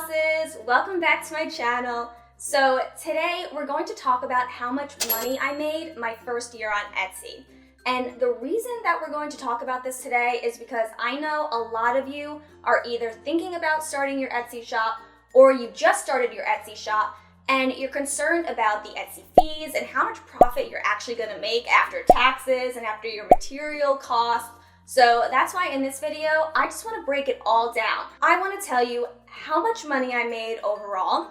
bosses, welcome back to my channel. So today we're going to talk about how much money I made my first year on Etsy. And the reason that we're going to talk about this today is because I know a lot of you are either thinking about starting your Etsy shop or you just started your Etsy shop and you're concerned about the Etsy fees and how much profit you're actually going to make after taxes and after your material costs. So that's why in this video, I just want to break it all down. I want to tell you how much money I made overall,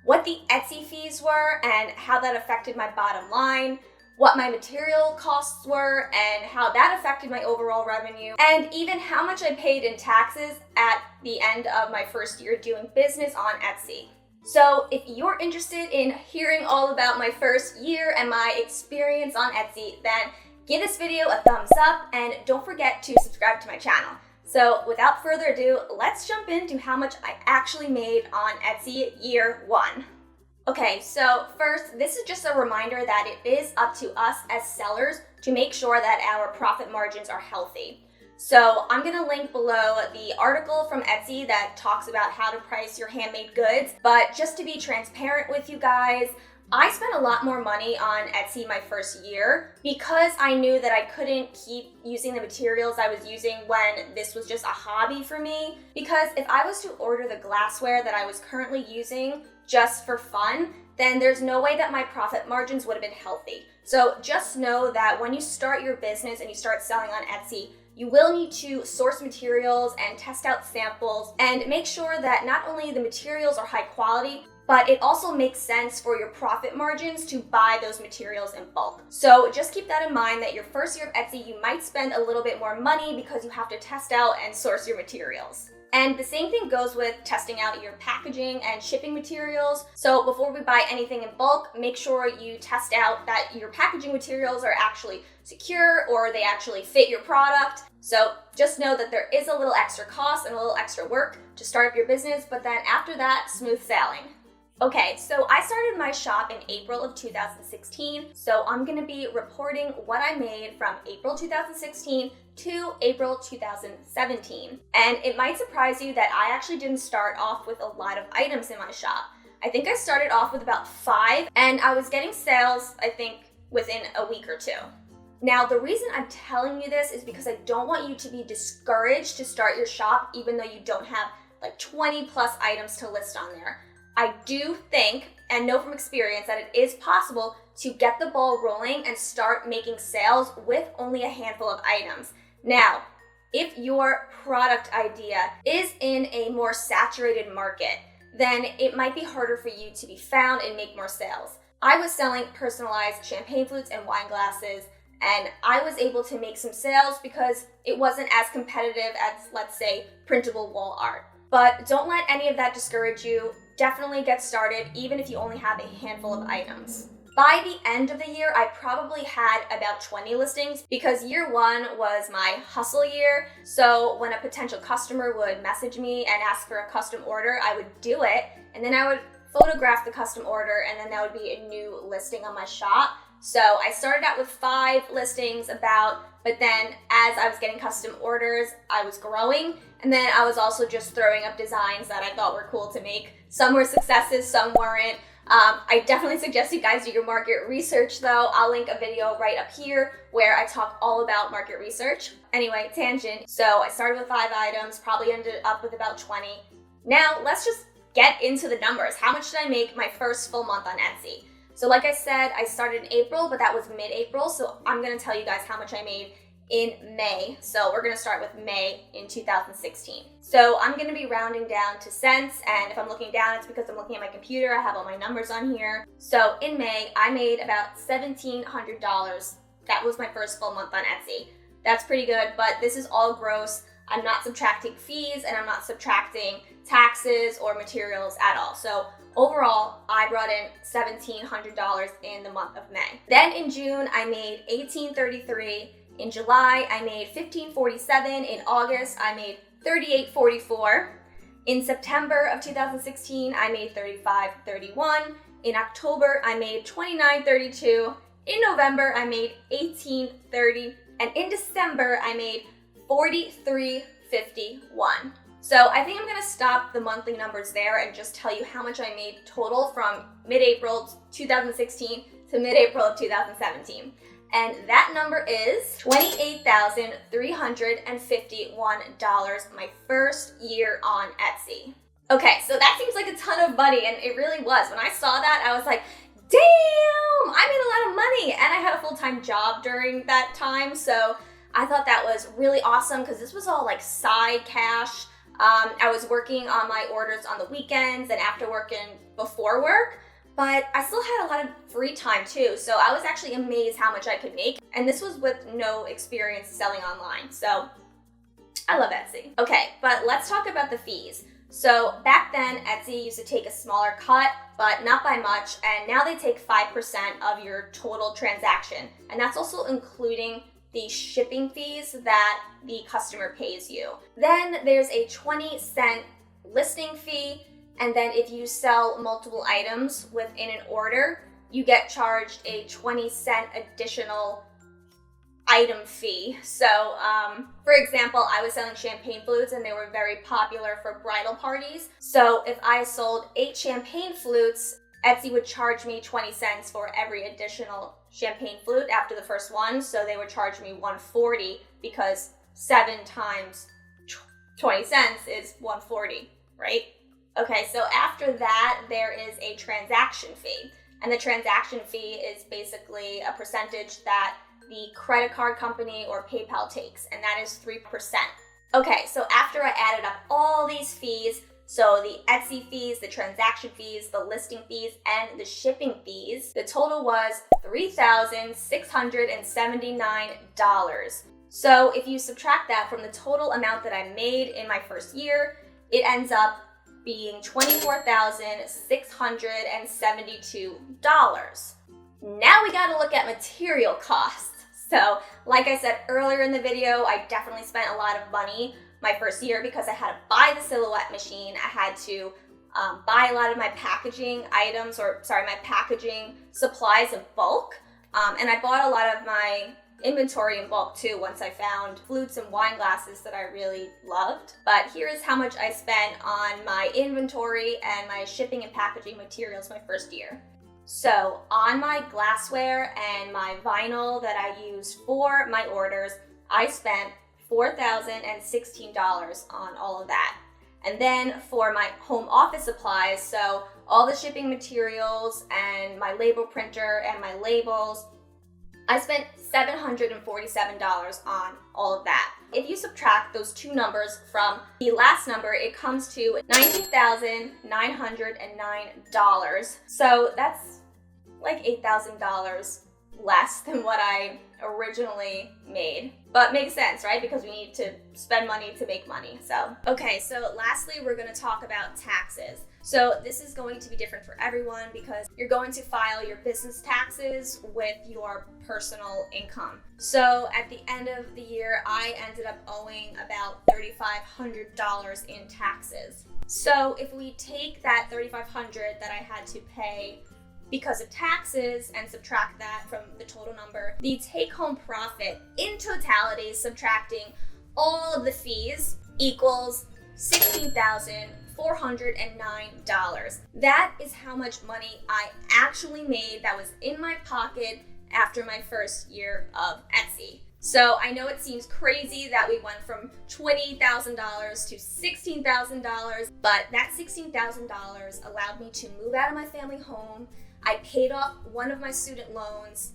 what the Etsy fees were and how that affected my bottom line, what my material costs were and how that affected my overall revenue, and even how much I paid in taxes at the end of my first year doing business on Etsy. So if you're interested in hearing all about my first year and my experience on Etsy, then give this video a thumbs up and don't forget to subscribe to my channel. So without further ado, let's jump into how much I actually made on Etsy year one. Okay, so first, this is just a reminder that it is up to us as sellers to make sure that our profit margins are healthy. So I'm gonna link below the article from Etsy that talks about how to price your handmade goods, but just to be transparent with you guys, I spent a lot more money on Etsy my first year because I knew that I couldn't keep using the materials I was using when this was just a hobby for me. Because if I was to order the glassware that I was currently using just for fun, then there's no way that my profit margins would have been healthy. So just know that when you start your business and you start selling on Etsy, you will need to source materials and test out samples and make sure that not only the materials are high quality, but it also makes sense for your profit margins to buy those materials in bulk. So just keep that in mind that your first year of Etsy, you might spend a little bit more money because you have to test out and source your materials. And the same thing goes with testing out your packaging and shipping materials. So before we buy anything in bulk, make sure you test out that your packaging materials are actually secure or they actually fit your product. So just know that there is a little extra cost and a little extra work to start up your business, but then after that, smooth sailing. Okay, so I started my shop in April of 2016, so I'm gonna be reporting what I made from April 2016 to April 2017. And it might surprise you that I actually didn't start off with a lot of items in my shop. I think I started off with about 5, and I was getting sales, I think, within a week or 2. Now, the reason I'm telling you this is because I don't want you to be discouraged to start your shop even though you don't have like 20 plus items to list on there. I do think and know from experience that it is possible to get the ball rolling and start making sales with only a handful of items. Now, if your product idea is in a more saturated market, then it might be harder for you to be found and make more sales. I was selling personalized champagne flutes and wine glasses, and I was able to make some sales because it wasn't as competitive as, let's say, printable wall art. But don't let any of that discourage you. Definitely get started, even if you only have a handful of items. By the end of the year, I probably had about 20 listings because year one was my hustle year. So when a potential customer would message me and ask for a custom order, I would do it. And then I would photograph the custom order and then that would be a new listing on my shop. So I started out with 5 listings but then as I was getting custom orders, I was growing. And then I was also just throwing up designs that I thought were cool to make. Some were successes, some weren't. I definitely suggest you guys do your market research though. I'll link a video right up here where I talk all about market research. Anyway, tangent. So I started with 5 items, probably ended up with about 20. Now let's just get into the numbers. How much did I make my first full month on Etsy? So like I said, I started in April, but that was mid-April. So I'm gonna tell you guys how much I made in May. So we're gonna start with May in 2016. So I'm gonna be rounding down to cents, and if I'm looking down, it's because I'm looking at my computer. I have all my numbers on here. So in May, I made about $1,700. That was my first full month on Etsy. That's pretty good, but this is all gross. I'm not subtracting fees and I'm not subtracting taxes or materials at all. So overall, I brought in $1,700 in the month of May. Then in June, I made $1,833. In July, I made $1,547. In August, I made $3,844. In September of 2016, I made $3,531. In October, I made $2,932. In November, I made $1,830. And in December, I made $43.51. So I think I'm gonna stop the monthly numbers there and just tell you how much I made total from mid-April 2016 to mid-April of 2017. And that number is $28,351 my first year on Etsy. Okay, so that seems like a ton of money, and it really was. When I saw that, I was like, damn, I made a lot of money. And I had a full-time job during that time, so I thought that was really awesome because this was all like side cash. I was working on my orders on the weekends and after work and before work, but I still had a lot of free time too. So I was actually amazed how much I could make. And this was with no experience selling online. So I love Etsy. Okay, but let's talk about the fees. So back then, Etsy used to take a smaller cut, but not by much. And now they take 5% of your total transaction. And that's also including the shipping fees that the customer pays you. Then there's a 20-cent listing fee, and then if you sell multiple items within an order, you get charged a 20-cent additional item fee. So, for example, I was selling champagne flutes and they were very popular for bridal parties. So if I sold 8 champagne flutes, Etsy would charge me 20 cents for every additional champagne flute after the first one. So they would charge me $140 because 7 times 20 cents is $140, right? Okay, so after that, there is a transaction fee. And the transaction fee is basically a percentage that the credit card company or PayPal takes, and that is 3%. Okay, so after I added up all these fees, so the Etsy fees, the transaction fees, the listing fees, and the shipping fees, the total was $3,679. So if you subtract that from the total amount that I made in my first year, it ends up being $24,672. Now we gotta look at material costs. So like I said earlier in the video, I definitely spent a lot of money my first year because I had to buy the Silhouette machine. I had to buy a lot of my packaging items, my packaging supplies in bulk. And I bought a lot of my inventory in bulk too once I found flutes and wine glasses that I really loved. But here is how much I spent on my inventory and my shipping and packaging materials my first year. So on my glassware and my vinyl that I use for my orders, I spent $4,016 on all of that. And then for my home office supplies, so all the shipping materials and my label printer and my labels, I spent $747 on all of that. If you subtract those two numbers from the last number, it comes to $19,909. So that's like $8,000 less than what I originally made. But makes sense, right? Because we need to spend money to make money. So, okay, so lastly, we're gonna talk about taxes. So this is going to be different for everyone because you're going to file your business taxes with your personal income. So at the end of the year, I ended up owing about $3,500 in taxes. So if we take that $3,500 that I had to pay because of taxes and subtract that from the total number, the take-home profit in totality, subtracting all of the fees, equals $16,409. That is how much money I actually made that was in my pocket after my first year of Etsy. So I know it seems crazy that we went from $20,000 to $16,000, but that $16,000 allowed me to move out of my family home. I paid off one of my student loans,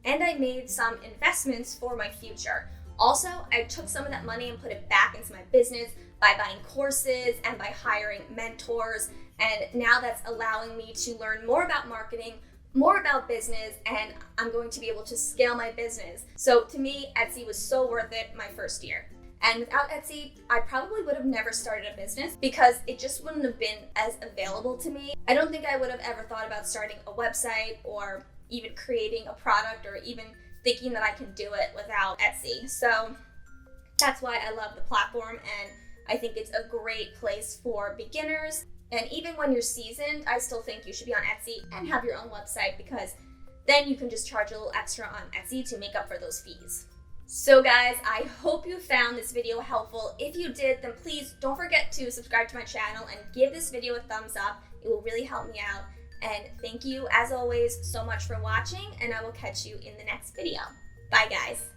and I made some investments for my future. Also, I took some of that money and put it back into my business by buying courses and by hiring mentors. And now that's allowing me to learn more about marketing, more about business, and I'm going to be able to scale my business. So to me, Etsy was so worth it my first year. And without Etsy, I probably would have never started a business because it just wouldn't have been as available to me. I don't think I would have ever thought about starting a website or even creating a product or even thinking that I can do it without Etsy. So that's why I love the platform, and I think it's a great place for beginners. And even when you're seasoned, I still think you should be on Etsy and have your own website because then you can just charge a little extra on Etsy to make up for those fees. So guys, I hope you found this video helpful. If you did, then please don't forget to subscribe to my channel and give this video a thumbs up. It will really help me out. And thank you, as always, so much for watching, and I will catch you in the next video. Bye, guys.